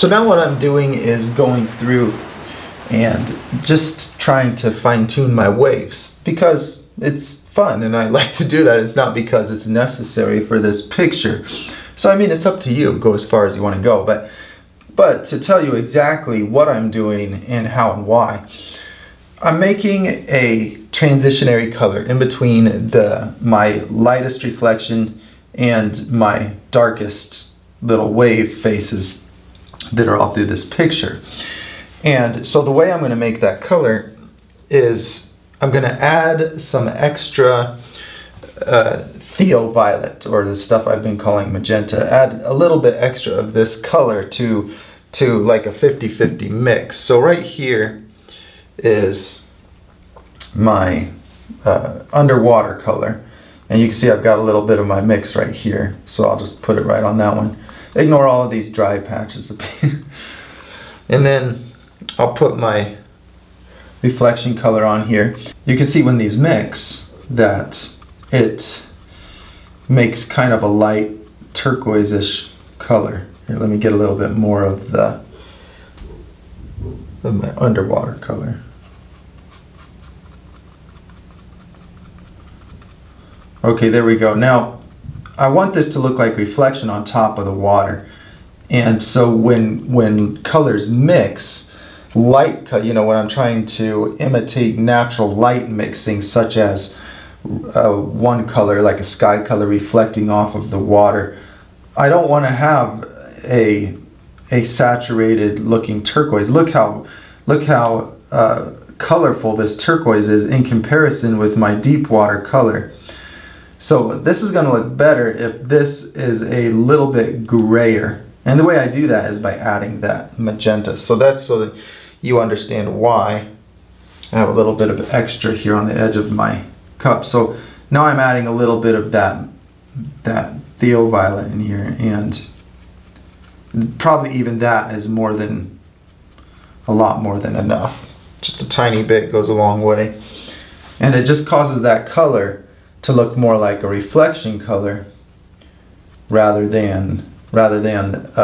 So now what I'm doing is going through and just trying to fine-tune my waves because it's fun and I like to do that. It's not because it's necessary for this picture. So I mean, it's up to you. Go as far as you want to go. But to tell you exactly what I'm doing and how and why, I'm making a transitionary color in between my lightest reflection and my darkest little wave faces that are all through this picture. And so the way I'm going to make that color is I'm going to add some extra Theo-violet, or the stuff I've been calling magenta. Add a little bit extra of this color to like a 50-50 mix. So right here is my underwater color, and you can see I've got a little bit of my mix right here, so I'll just put it right on that one. Ignore all of these dry patches. And then I'll put my reflection color on here. You can see when these mix that it makes kind of a light turquoise-ish color. Here, let me get a little bit more of my underwater color. Okay, there we go. Now, I want this to look like reflection on top of the water. And so when colors mix, light, when I'm trying to imitate natural light mixing, such as one color, like a sky color reflecting off of the water, I don't want to have a saturated looking turquoise. Look how colorful this turquoise is in comparison with my deep water color. So this is going to look better if this is a little bit grayer. And the way I do that is by adding that magenta. So that's so that you understand why I have a little bit of extra here on the edge of my cup. So now I'm adding a little bit of that Theo-violet in here, and probably even that is a lot more than enough. Just a tiny bit goes a long way. And it just causes that color to look more like a reflection color rather than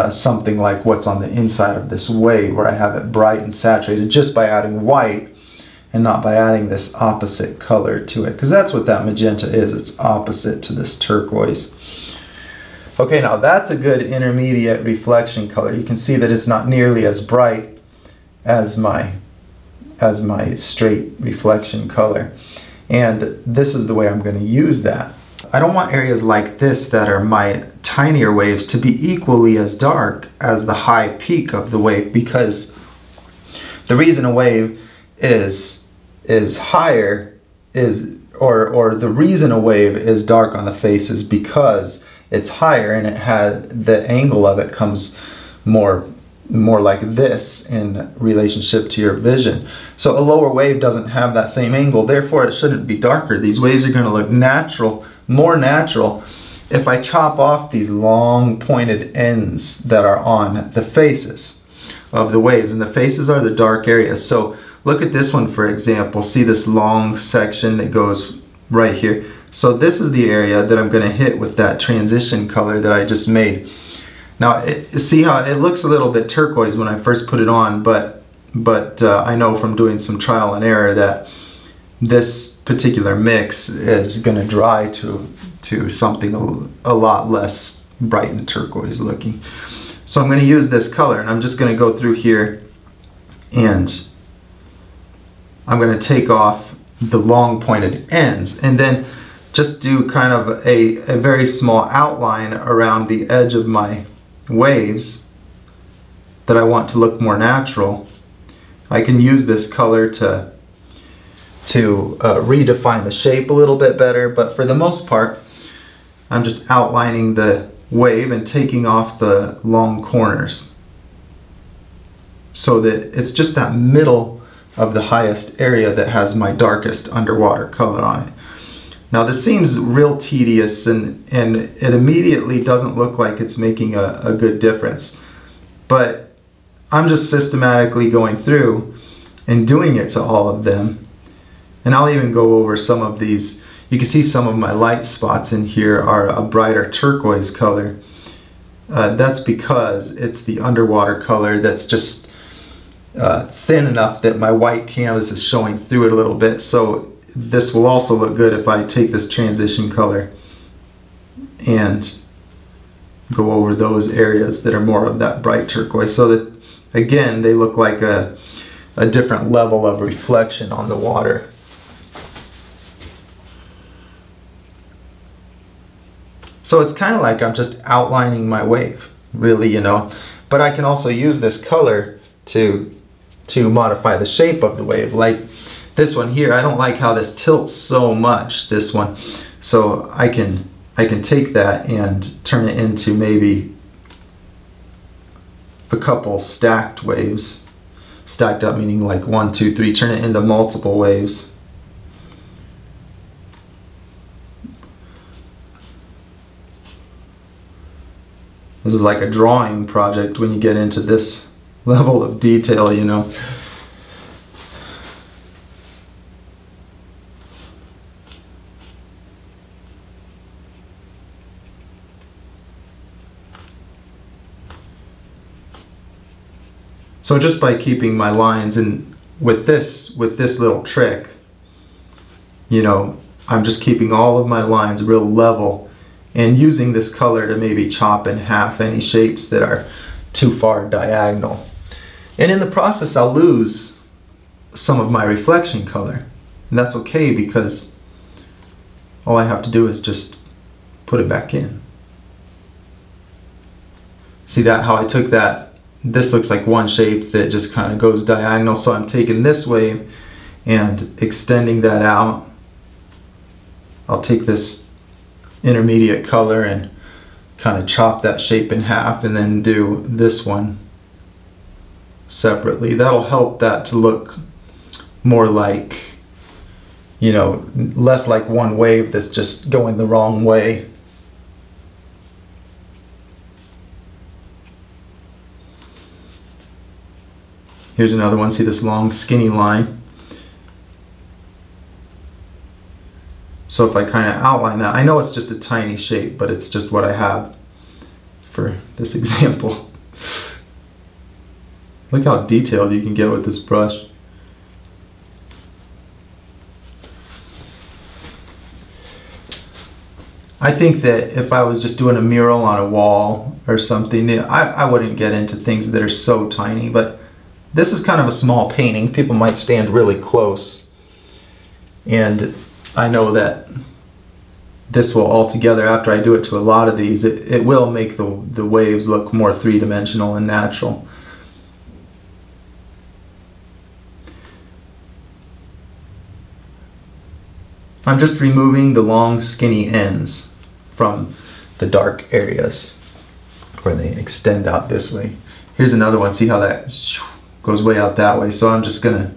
something like what's on the inside of this wave, where I have it bright and saturated just by adding white and not by adding this opposite color to it, because that's what that magenta is. It's opposite to this turquoise. Okay, now that's a good intermediate reflection color. You can see that it's not nearly as bright as my straight reflection color. And this is the way I'm going to use that. I don't want areas like this that are my tinier waves to be equally as dark as the high peak of the wave, because the reason a wave is higher or the reason a wave is dark on the face is because it's higher, and the angle of it comes more like this in relationship to your vision. So a lower wave doesn't have that same angle, therefore it shouldn't be darker. These waves are going to look natural, more natural, if I chop off these long pointed ends that are on the faces of the waves. And the faces are the dark areas. So look at this one, for example. See this long section that goes right here? So this is the area that I'm going to hit with that transition color that I just made. Now, see how it looks a little bit turquoise when I first put it on, but I know from doing some trial and error that this particular mix is going to dry to something a lot less bright and turquoise looking. So I'm going to use this color, and I'm just going to go through here, and I'm going to take off the long pointed ends, and then just do kind of a very small outline around the edge of my waves that I want to look more natural. I can use this color to redefine the shape a little bit better, but for the most part I'm just outlining the wave and taking off the long corners so that it's just that middle of the highest area that has my darkest underwater color on it. Now this seems real tedious, and it immediately doesn't look like it's making a good difference, but I'm just systematically going through and doing it to all of them. And I'll even go over some of these. You can see some of my light spots in here are a brighter turquoise color, that's because it's the underwater color that's just thin enough that my white canvas is showing through it a little bit. So this will also look good if I take this transition color and go over those areas that are more of that bright turquoise, so that again they look like a different level of reflection on the water. So it's kind of like I'm just outlining my wave, really, you know. But I can also use this color to modify the shape of the wave. Like this one here, I don't like how this tilts so much, this one. So I can take that and turn it into maybe a couple stacked waves. Stacked up meaning like 1, 2, 3, turn it into multiple waves. This is like a drawing project when you get into this level of detail, you know. So just by keeping my lines in with this little trick, you know, I'm just keeping all of my lines real level and using this color to maybe chop in half any shapes that are too far diagonal. And in the process I'll lose some of my reflection color. And that's okay, because all I have to do is just put it back in. See that, how I took that? This looks like one shape that just kind of goes diagonal, so I'm taking this wave and extending that out. I'll take this intermediate color and kind of chop that shape in half and then do this one separately. That'll help that to look more like, you know, less like one wave that's just going the wrong way. Here's another one. See this long skinny line? So if I kind of outline that, I know it's just a tiny shape, but it's just what I have for this example. Look how detailed you can get with this brush. I think that if I was just doing a mural on a wall or something, I wouldn't get into things that are so tiny, but this is kind of a small painting. People might stand really close, and I know that this will altogether, after I do it to a lot of these, it will make the waves look more three-dimensional and natural. I'm just removing the long skinny ends from the dark areas where they extend out this way. Here's another one. See how that goes way out that way? So I'm just gonna,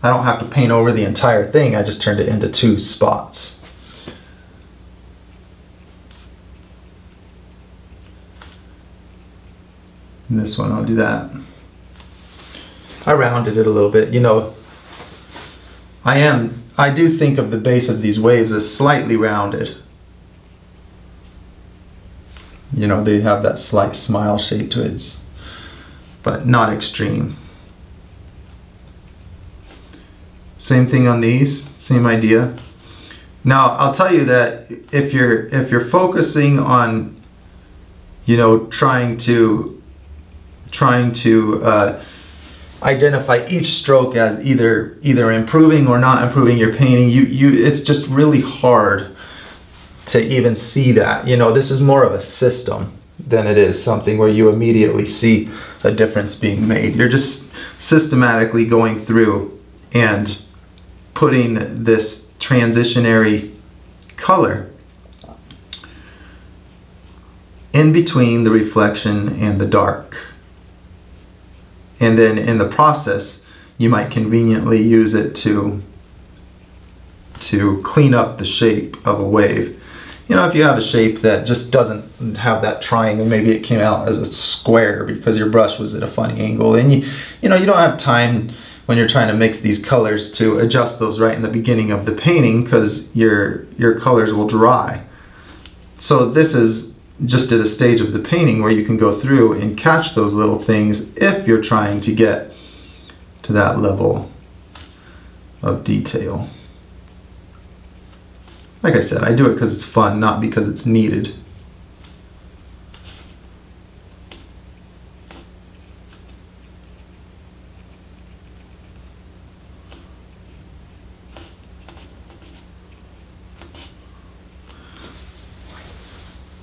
I don't have to paint over the entire thing. I just turned it into 2 spots. And this one, I'll do that. I rounded it a little bit, you know. I do think of the base of these waves as slightly rounded. You know, they have that slight smile shape to it, but not extreme. Same thing on these, same idea. Now, I'll tell you that if you're focusing on, you know, trying to identify each stroke as either improving or not improving your painting, it's just really hard to even see that. You know, this is more of a system than it is something where you immediately see a difference being made. You're just systematically going through and putting this transitionary color in between the reflection and the dark. And then in the process, you might conveniently use it to clean up the shape of a wave. You know, if you have a shape that just doesn't have that triangle, maybe it came out as a square because your brush was at a funny angle, and you know, you don't have time when you're trying to mix these colors to adjust those right in the beginning of the painting, because your colors will dry. So this is just at a stage of the painting where you can go through and catch those little things if you're trying to get to that level of detail. Like I said, I do it because it's fun, not because it's needed.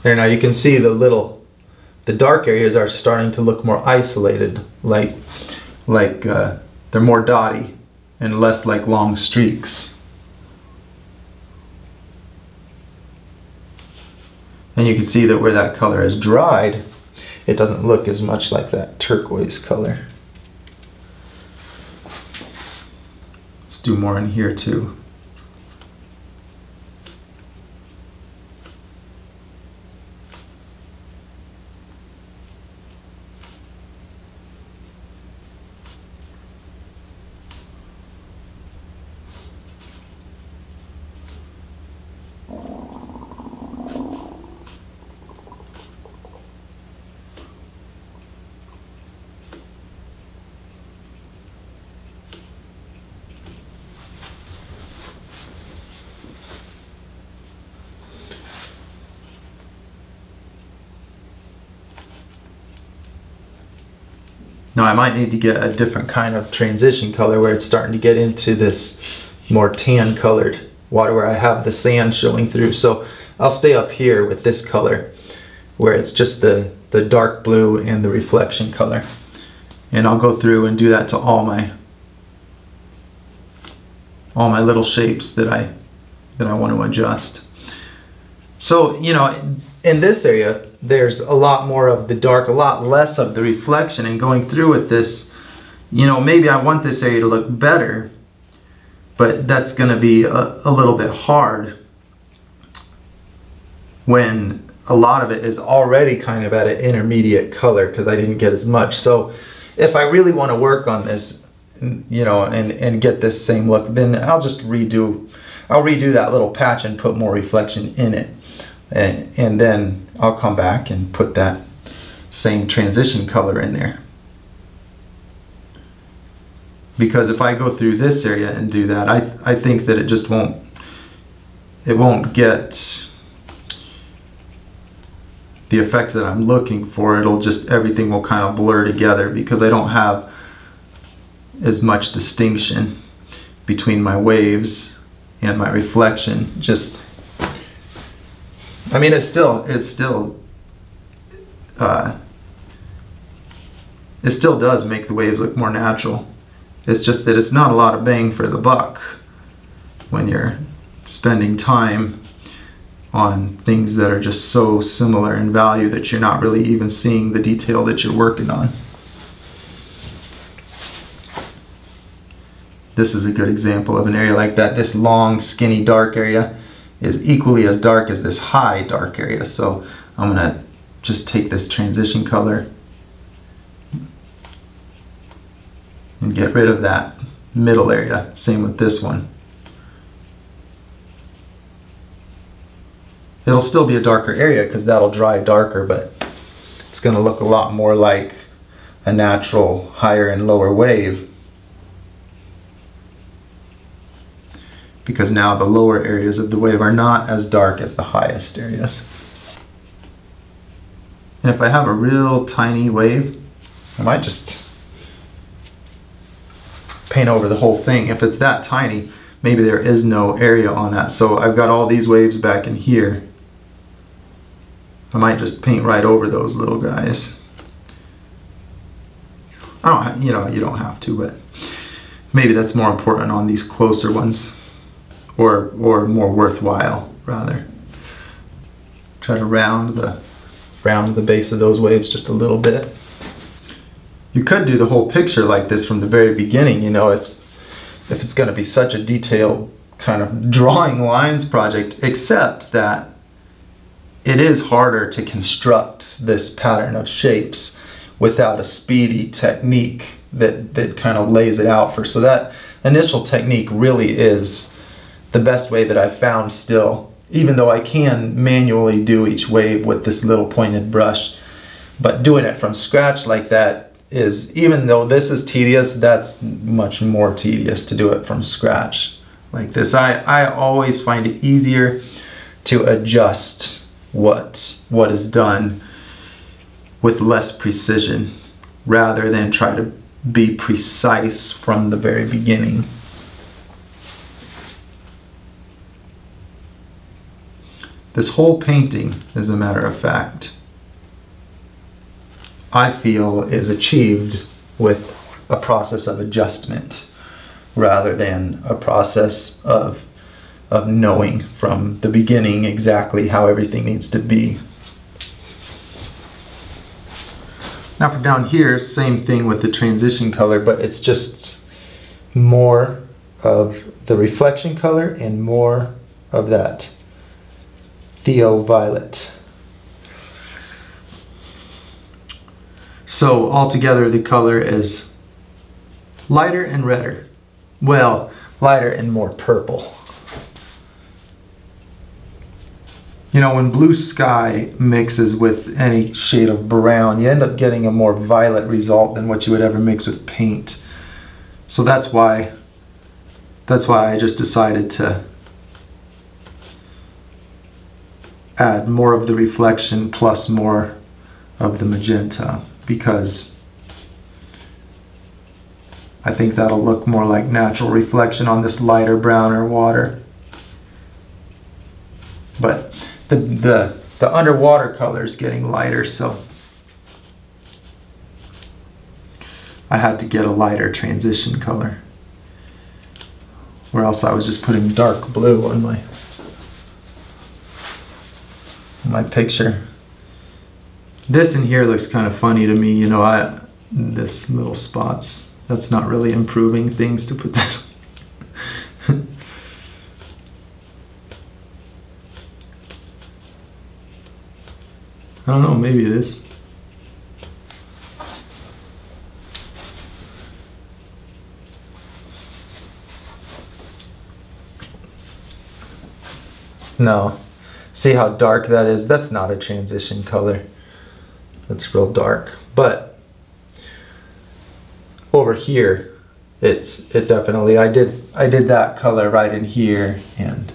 There, now you can see the dark areas are starting to look more isolated, like they're more dotty and less like long streaks. And you can see that where that color has dried, it doesn't look as much like that turquoise color. Let's do more in here too. Now I might need to get a different kind of transition color where it's starting to get into this more tan colored water where I have the sand showing through. So I'll stay up here with this color where it's just the dark blue and the reflection color. And I'll go through and do that to all my little shapes that I want to adjust. So, you know, in this area, there's a lot more of the dark, a lot less of the reflection, and going through with this, you know, maybe I want this area to look better, but that's going to be a little bit hard when a lot of it is already kind of at an intermediate color because I didn't get as much. So if I really want to work on this, you know, and get this same look, then I'll just redo that little patch and put more reflection in it. And then I'll come back and put that same transition color in there. Because if I go through this area and do that, I think that it just won't get the effect that I'm looking for. Everything will kind of blur together because I don't have as much distinction between my waves and my reflection. I mean, it still does make the waves look more natural. It's just that it's not a lot of bang for the buck when you're spending time on things that are just so similar in value that you're not really even seeing the detail that you're working on. This is a good example of an area like that. This long, skinny, dark area is equally as dark as this high dark area. So I'm gonna just take this transition color and get rid of that middle area. Same with this one. It'll still be a darker area because that'll dry darker, but it's gonna look a lot more like a natural higher and lower wave, because now the lower areas of the wave are not as dark as the highest areas. And if I have a real tiny wave, I might just paint over the whole thing. If it's that tiny, maybe there is no area on that. So I've got all these waves back in here. I might just paint right over those little guys. You don't have to, but maybe that's more important on these closer ones. Or more worthwhile, rather. Try to round the base of those waves just a little bit. You could do the whole picture like this from the very beginning, you know, if it's going to be such a detailed kind of drawing lines project, except that it is harder to construct this pattern of shapes without a speedy technique that kind of lays it out for. So that initial technique really is the best way that I've found still even though I can manually do each wave with this little pointed brush. But doing it from scratch like that is, even though this is tedious, that's much more tedious to do it from scratch like this. I always find it easier to adjust what is done with less precision rather than try to be precise from the very beginning. This whole painting, as a matter of fact, I feel is achieved with a process of adjustment rather than a process of knowing from the beginning exactly how everything needs to be. Now for down here, same thing with the transition color, but it's just more of the reflection color and more of that Theo violet. So altogether the color is lighter and redder. Well, lighter and more purple. You know, when blue sky mixes with any shade of brown, you end up getting a more violet result than what you would ever mix with paint. So that's why I just decided to add more of the reflection plus more of the magenta, because I think that'll look more like natural reflection on this lighter browner water. But the underwater color is getting lighter, so I had to get a lighter transition color, or else I was just putting dark blue on my picture. This in here looks kind of funny to me, you know, this little spots, that's not really improving things to put that. I don't know, maybe it is. No. See how dark that is? That's not a transition color. That's real dark. But over here, it definitely, I did that color right in here and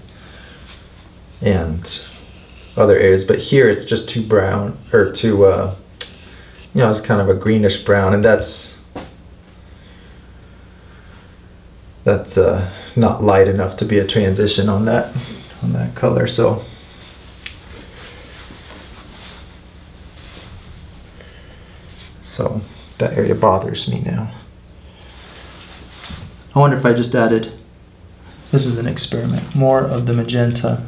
other areas, but here it's just too brown, or too, you know, it's kind of a greenish brown, and that's not light enough to be a transition on that color. So that area bothers me now. I wonder if I just added, this is an experiment, more of the magenta.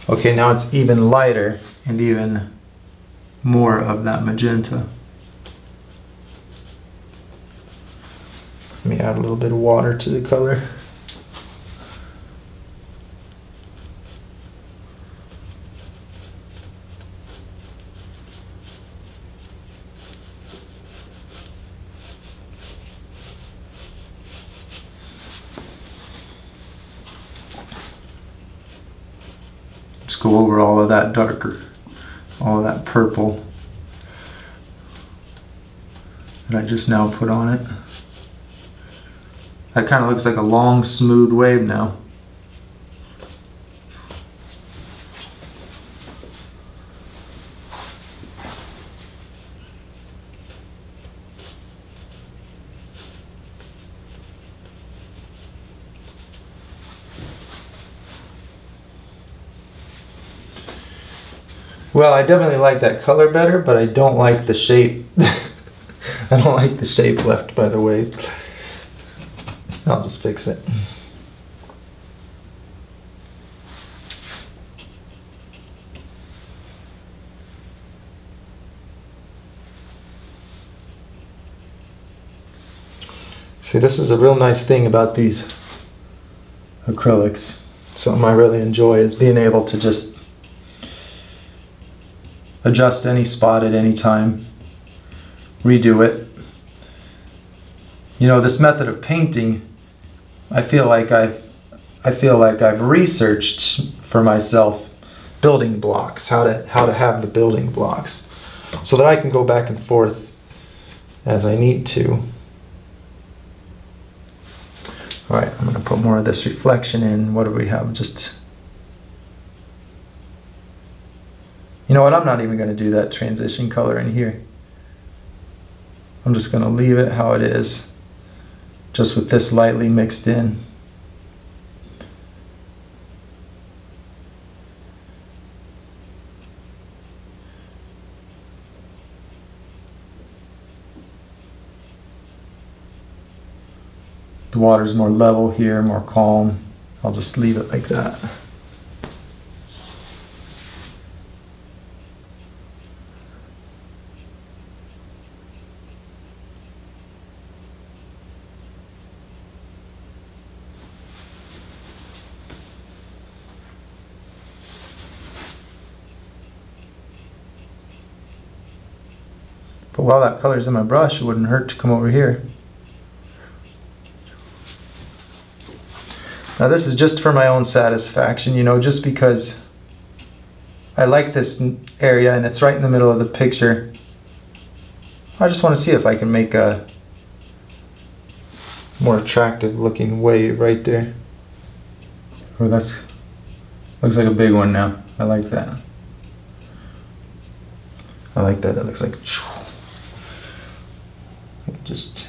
Okay, now it's even lighter and even more of that magenta. Let me add a little bit of water to the color. Go over all of that darker, all of that purple that I just now put on it. That kind of looks like a long, smooth wave now. Well, I definitely like that color better, but I don't like the shape. I don't like the shape left by the wave. I'll just fix it. See, this is a real nice thing about these acrylics. Something I really enjoy is being able to just adjust any spot at any time, redo it. You know, this method of painting, I feel like I've researched for myself building blocks, how to have the building blocks, so that I can go back and forth as I need to. All right, I'm going to put more of this reflection in. What do we have? Just, you know what, I'm not even going to do that transition color in here. I'm just going to leave it how it is, just with this lightly mixed in. The water's more level here, more calm. I'll just leave it like that. But while that color's in my brush, it wouldn't hurt to come over here. Now this is just for my own satisfaction, you know, just because I like this area and it's right in the middle of the picture. I just want to see if I can make a more attractive looking wave right there. Oh, that's, looks like a big one now. I like that. I like that. It looks like just.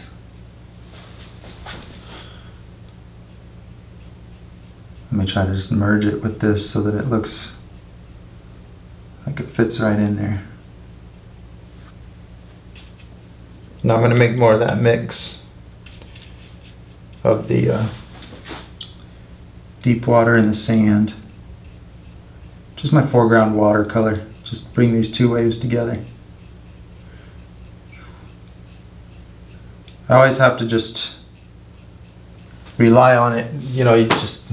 Let me try to just merge it with this so that it looks like it fits right in there. Now I'm going to make more of that mix of the deep water and the sand. Just my foreground watercolor. Just bring these two waves together. I always have to just rely on it, you know, you just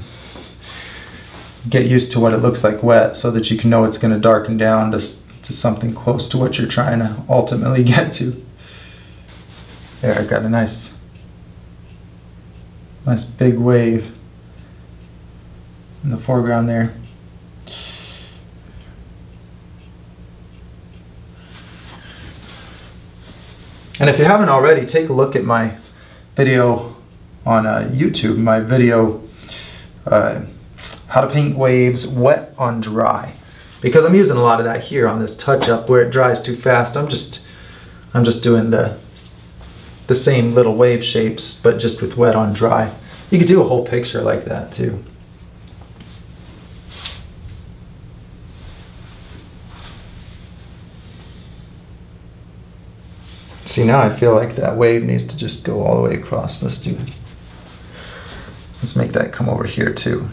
get used to what it looks like wet so that you can know it's going to darken down to something close to what you're trying to ultimately get to. There, I got a nice big wave in the foreground there. And if you haven't already, take a look at my video on YouTube, my video how to paint waves wet on dry, because I'm using a lot of that here on this touch up where it dries too fast. I'm just doing the same little wave shapes, but just with wet on dry. You could do a whole picture like that too. See, now I feel like that wave needs to just go all the way across. Let's make that come over here too.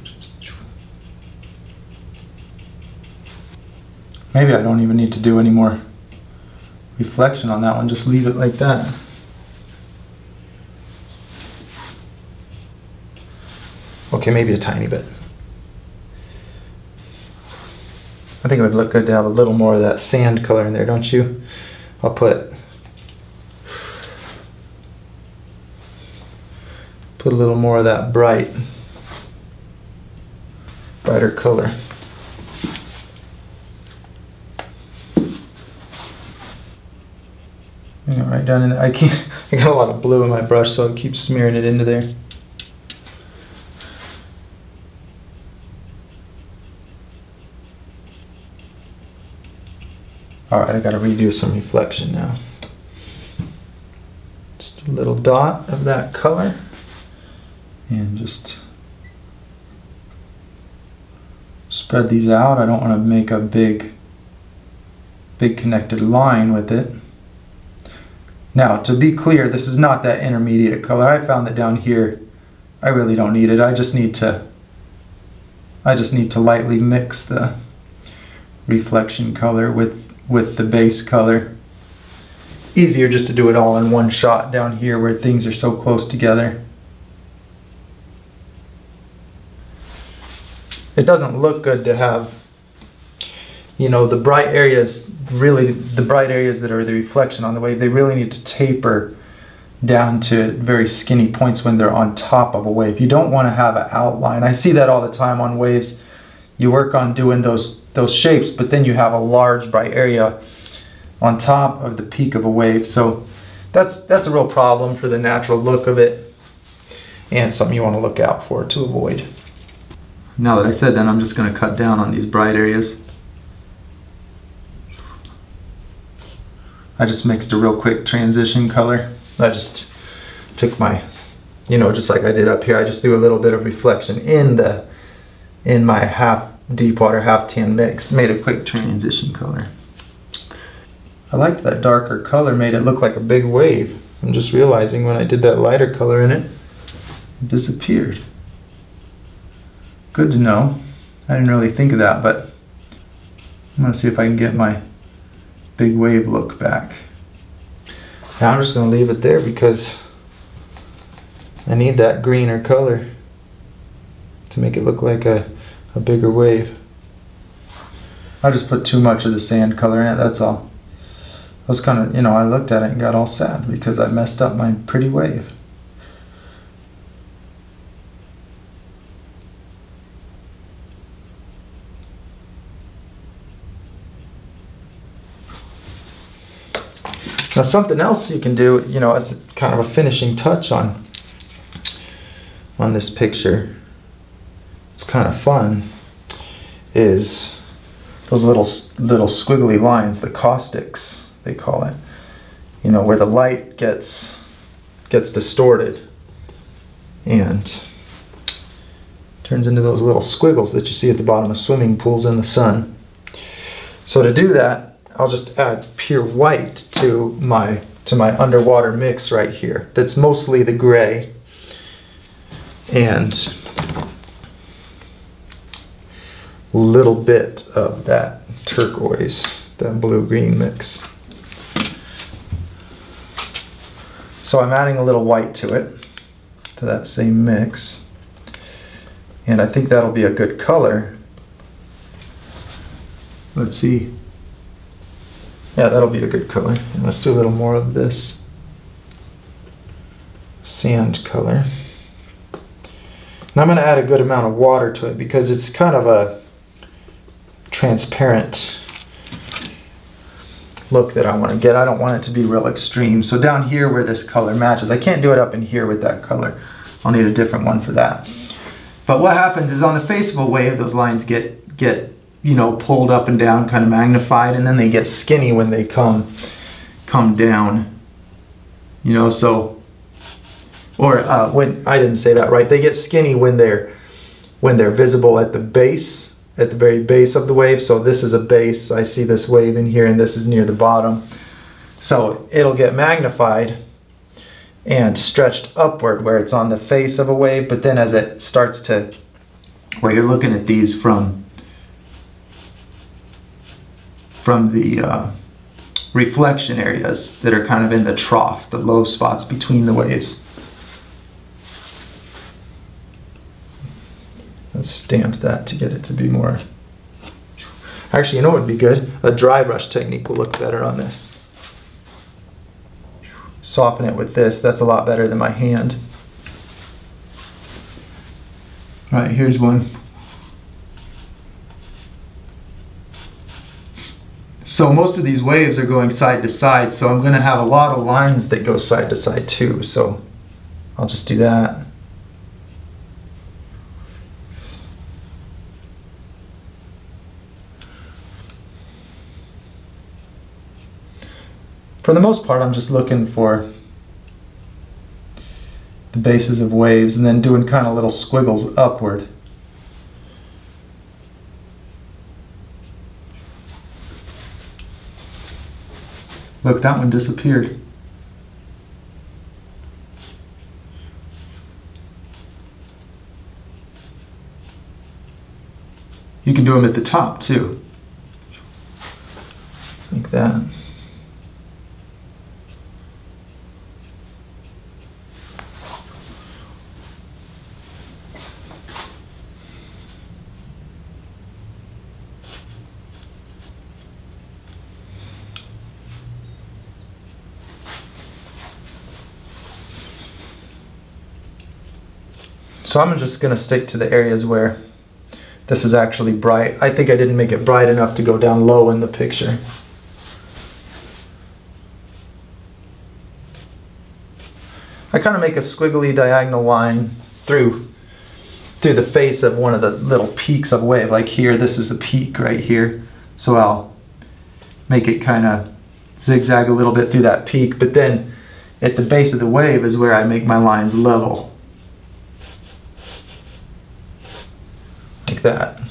Maybe I don't even need to do any more reflection on that one, just leave it like that. Okay, maybe a tiny bit. I think it would look good to have a little more of that sand color in there, don't you? I'll put a little more of that brighter color. Right down in there. I got a lot of blue in my brush, so I keep smearing it into there. Alright, I gotta redo some reflection now. Just a little dot of that color. And just spread these out. I don't want to make a big connected line with it. Now, to be clear, this is not that intermediate color. I found that down here, I really don't need it. I just need to lightly mix the reflection color with the base color. Easier just to do it all in one shot down here where things are so close together. It doesn't look good to have, you know, the bright areas, really the bright areas that are the reflection on the wave, they really need to taper down to very skinny points when they're on top of a wave. You don't want to have an outline. I see that all the time on waves. you work on doing those shapes, but then you have a large bright area on top of the peak of a wave. So that's a real problem for the natural look of it, and something you want to look out for to avoid. Now that I said that, I'm just going to cut down on these bright areas. I just mixed a real quick transition color. I just took my, just like I did up here, I just threw a little bit of reflection in my half deep water, half tan mix, made a quick transition color. I liked that darker color, made it look like a big wave. I'm just realizing when I did that lighter color in it, it disappeared. Good to know. I didn't really think of that, but I'm going to see if I can get my big wave look back. Now I'm just going to leave it there because I need that greener color to make it look like a bigger wave. I just put too much of the sand color in it, that's all. I was kind of, I looked at it and got all sad because I messed up my pretty wave. Now something else you can do, as kind of a finishing touch on this picture, it's kind of fun, is those little squiggly lines, the caustics, they call it. Where the light gets distorted and turns into those little squiggles that you see at the bottom of swimming pools in the sun. So to do that, I'll just add pure white to my underwater mix right here. That's mostly the gray and a little bit of that turquoise, that blue-green mix. So I'm adding a little white to it, to that same mix. And I think that'll be a good color. Let's see. Yeah, that'll be a good color. And let's do a little more of this sand color. And I'm going to add a good amount of water to it because it's kind of a transparent look that I want to get. I don't want it to be real extreme. So down here where this color matches, I can't do it up in here with that color. I'll need a different one for that. But what happens is on the face of a wave, those lines get pulled up and down, kind of magnified, and then they get skinny when they come down. So, or when I didn't say that right, they get skinny when they're visible at the base, at the very base of the wave. So this is a base. I see this wave in here, and this is near the bottom. So it'll get magnified and stretched upward where it's on the face of a wave. But then as it starts to, where you're looking at these from the reflection areas that are kind of in the trough, the low spots between the waves. Let's stamp that to get it to be more. Actually, what would be good? A dry brush technique will look better on this. Soften it with this. That's a lot better than my hand. All right, here's one. So most of these waves are going side to side, so I'm going to have a lot of lines that go side to side too. So I'll just do that. For the most part, I'm just looking for the bases of waves and then doing kind of little squiggles upward. Look, that one disappeared. You can do them at the top too. Like that. So I'm just going to stick to the areas where This is actually bright. I think I didn't make it bright enough to go down low in the picture. I kind of make a squiggly diagonal line through the face of one of the little peaks of a wave. Like here, this is a peak right here. So I'll make it kind of zigzag a little bit through that peak, but then at the base of the wave is where I make my lines level. Like that.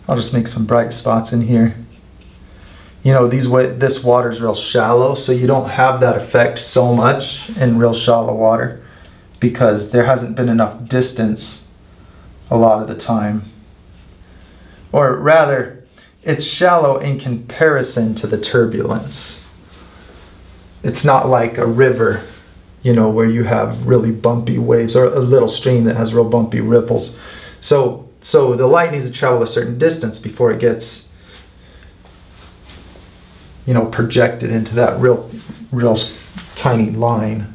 I'll just make some bright spots in here. You know, this water is real shallow, so you don't have that effect so much in real shallow water because there hasn't been enough distance a lot of the time. Or rather, it's shallow in comparison to the turbulence. It's not like a river, you know, where you have really bumpy waves, or a little stream that has real bumpy ripples. So the light needs to travel a certain distance before it gets, you know, projected into that real tiny line.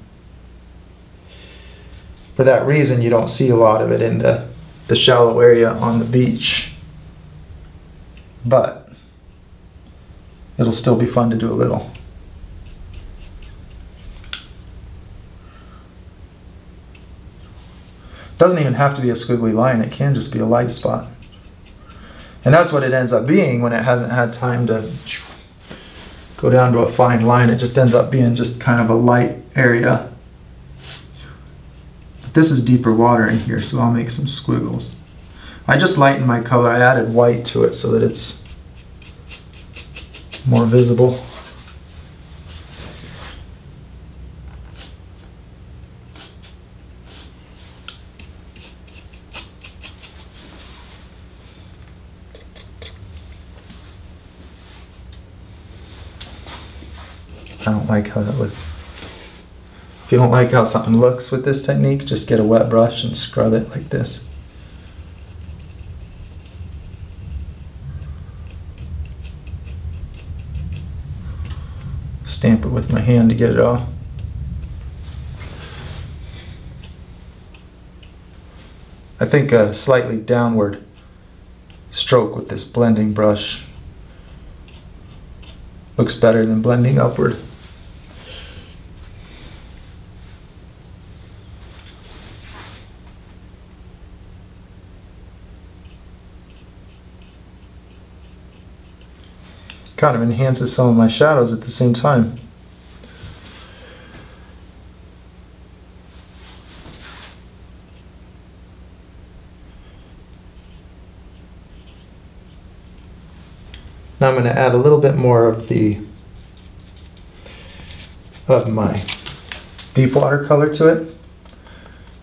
For that reason, you don't see a lot of it in the shallow area on the beach. But it'll still be fun to do a little. Doesn't even have to be a squiggly line, it can just be a light spot. And that's what it ends up being when it hasn't had time to go down to a fine line. It just ends up being just kind of a light area. But this is deeper water in here, so I'll make some squiggles. I just lightened my color. I added white to it so that it's more visible. I don't like how that looks. If you don't like how something looks with this technique, just get a wet brush and scrub it like this. Stamp it with my hand to get it off. I think a slightly downward stroke with this blending brush looks better than blending upward. Kind of enhances some of my shadows at the same time. Now I'm going to add a little bit more of my deep water color to it.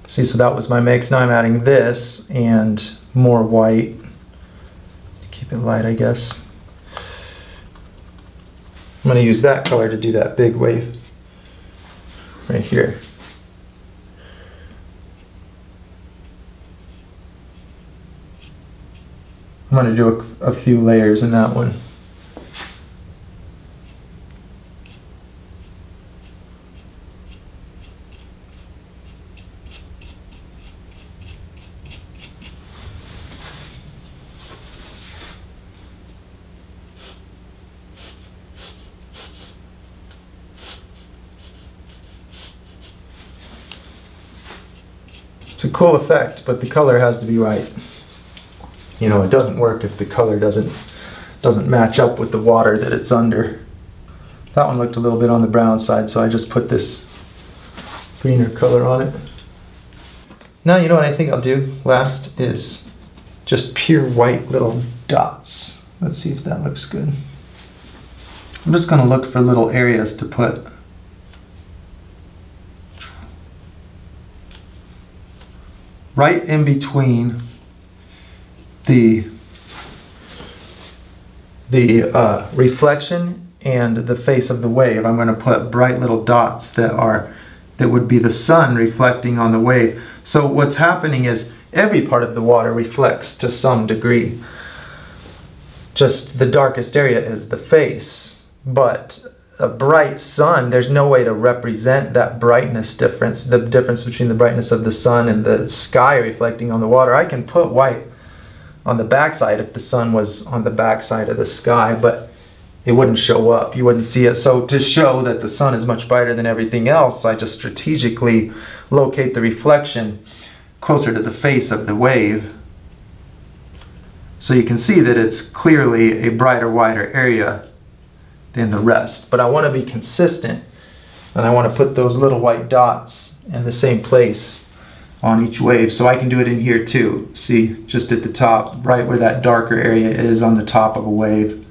See, so that was my mix. Now I'm adding this and more white to keep it light, I guess. I'm going to use that color to do that big wave right here. I'm going to do a few layers in that one. It's a cool effect, but the color has to be right. You know, it doesn't work if the color doesn't match up with the water that it's under. That one looked a little bit on the brown side, so I just put this greener color on it. Now, you know what I think I'll do last is just pure white little dots. Let's see if that looks good. I'm just going to look for little areas to put right in between the reflection and the face of the wave, I'm going to put bright little dots that would be the sun reflecting on the wave. So what's happening is every part of the water reflects to some degree. Just the darkest area is the face, but a bright sun, there's no way to represent that brightness difference, the difference between the brightness of the sun and the sky reflecting on the water. I can put white on the backside if the sun was on the backside of the sky, but it wouldn't show up. You wouldn't see it. So to show that the sun is much brighter than everything else, I just strategically locate the reflection closer to the face of the wave. So you can see that it's clearly a brighter, wider area than the rest. But I want to be consistent, and I want to put those little white dots in the same place on each wave. So I can do it in here too. See, just at the top, right where that darker area is on the top of a wave.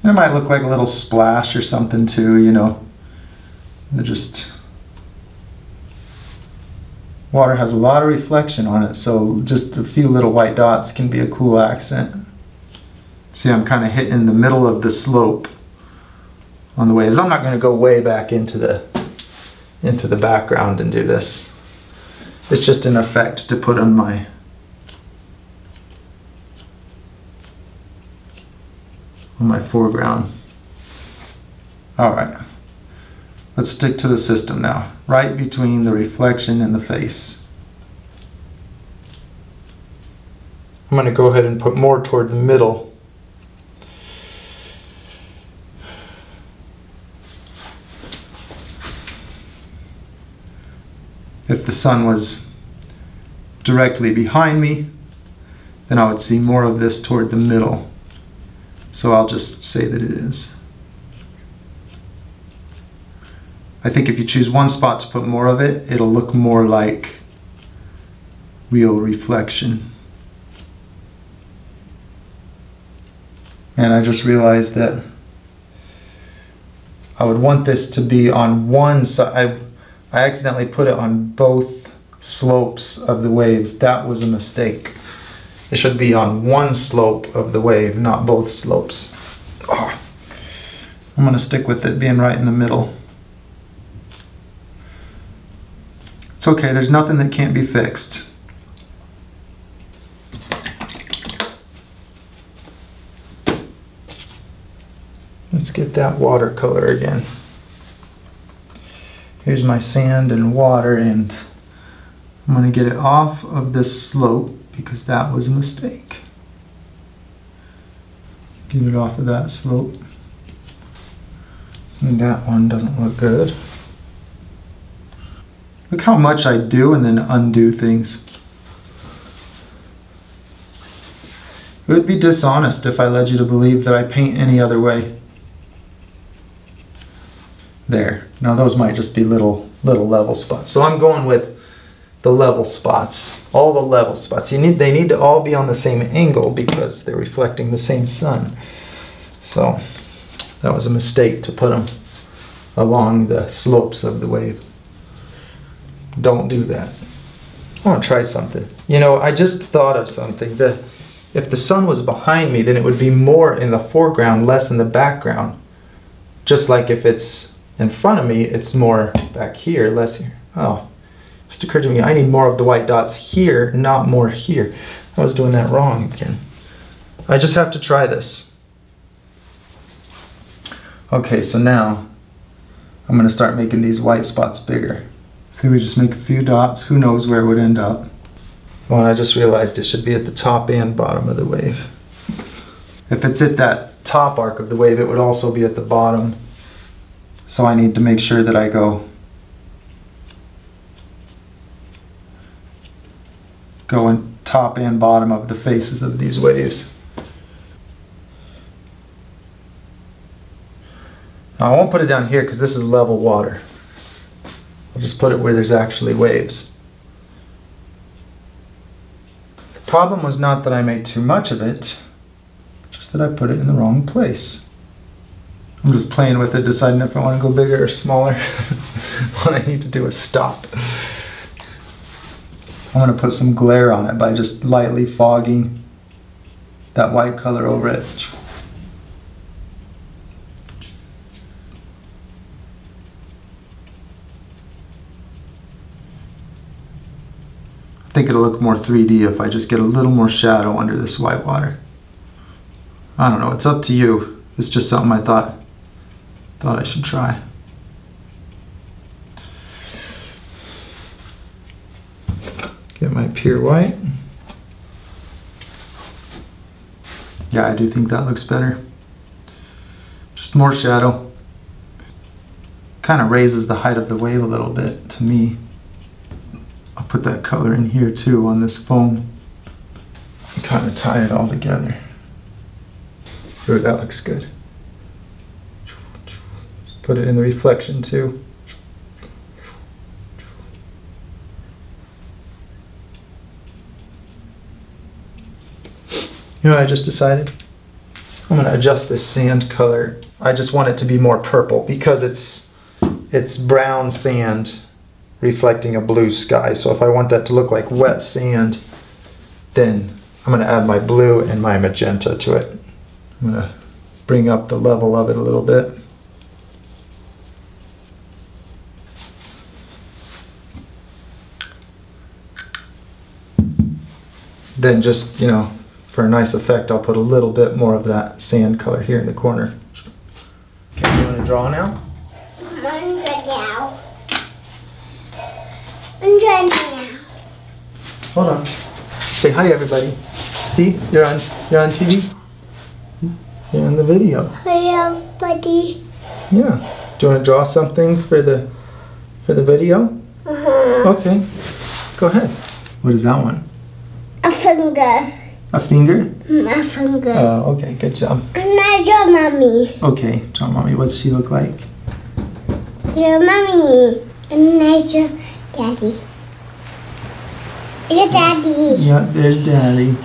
And it might look like a little splash or something too, you know. Water has a lot of reflection on it, so just a few little white dots can be a cool accent. See, I'm kind of hitting the middle of the slope on the waves. I'm not going to go way back into the background and do this. It's just an effect to put on my foreground. Alright, let's stick to the system now. Right between the reflection and the face. I'm going to go ahead and put more toward the middle. If the sun was directly behind me, then I would see more of this toward the middle. So I'll just say that it is. I think if you choose one spot to put more of it, it'll look more like real reflection. And I just realized that I would want this to be on one side. I accidentally put it on both slopes of the waves. That was a mistake. It should be on one slope of the wave, not both slopes. Oh, I'm going to stick with it being right in the middle. It's okay, there's nothing that can't be fixed. Let's get that watercolor again. Here's my sand and water, and I'm going to get it off of this slope because that was a mistake. Get it off of that slope. And that one doesn't look good. Look how much I do and then undo things. It would be dishonest if I led you to believe that I paint any other way. There. Now those might just be little level spots. So I'm going with the level spots, all the level spots. They need to all be on the same angle because they're reflecting the same sun. So that was a mistake to put them along the slopes of the wave. Don't do that. I want to try something. You know, I just thought of something. If the sun was behind me, then it would be more in the foreground, less in the background. Just like if it's in front of me, it's more back here, less here. Oh. Just occurred to me, I need more of the white dots here, not more here. I was doing that wrong again. I just have to try this. Okay, so now I'm going to start making these white spots bigger. See, we just make a few dots. Who knows where it would end up? Well, I just realized it should be at the top and bottom of the wave. If it's at that top arc of the wave, it would also be at the bottom. So I need to make sure that I go in top and bottom of the faces of these waves. Now, I won't put it down here because this is level water. I'll just put it where there's actually waves. The problem was not that I made too much of it, just that I put it in the wrong place. I'm just playing with it, deciding if I want to go bigger or smaller. What I need to do is stop. I'm going to put some glare on it by just lightly fogging that white color over it. I think it'll look more 3D if I just get a little more shadow under this white water. I don't know, it's up to you. It's just something I thought I should try. Get my pure white. Yeah, I do think that looks better. Just more shadow. Kind of raises the height of the wave a little bit to me. I'll put that color in here too on this foam. And kind of tie it all together. Ooh, that looks good. Put it in the reflection too. You know what I just decided? I'm going to adjust this sand color. I just want it to be more purple because it's brown sand reflecting a blue sky. So if I want that to look like wet sand, then I'm going to add my blue and my magenta to it. I'm going to bring up the level of it a little bit. Then just, you know, for a nice effect, I'll put a little bit more of that sand color here in the corner. Okay, you want to draw now? I'm drawing now. I'm drawing now. Hold on. Say hi, everybody. See, you're on TV. You're on the video. Hi, buddy. Yeah. Do you want to draw something for the video? Okay. Go ahead. What is that one? A finger. A finger? A finger. Oh, okay. Good job. And I draw mommy. Okay. Draw mommy. What's she look like? Draw mommy. And I draw daddy. Your daddy. Yeah, there's daddy.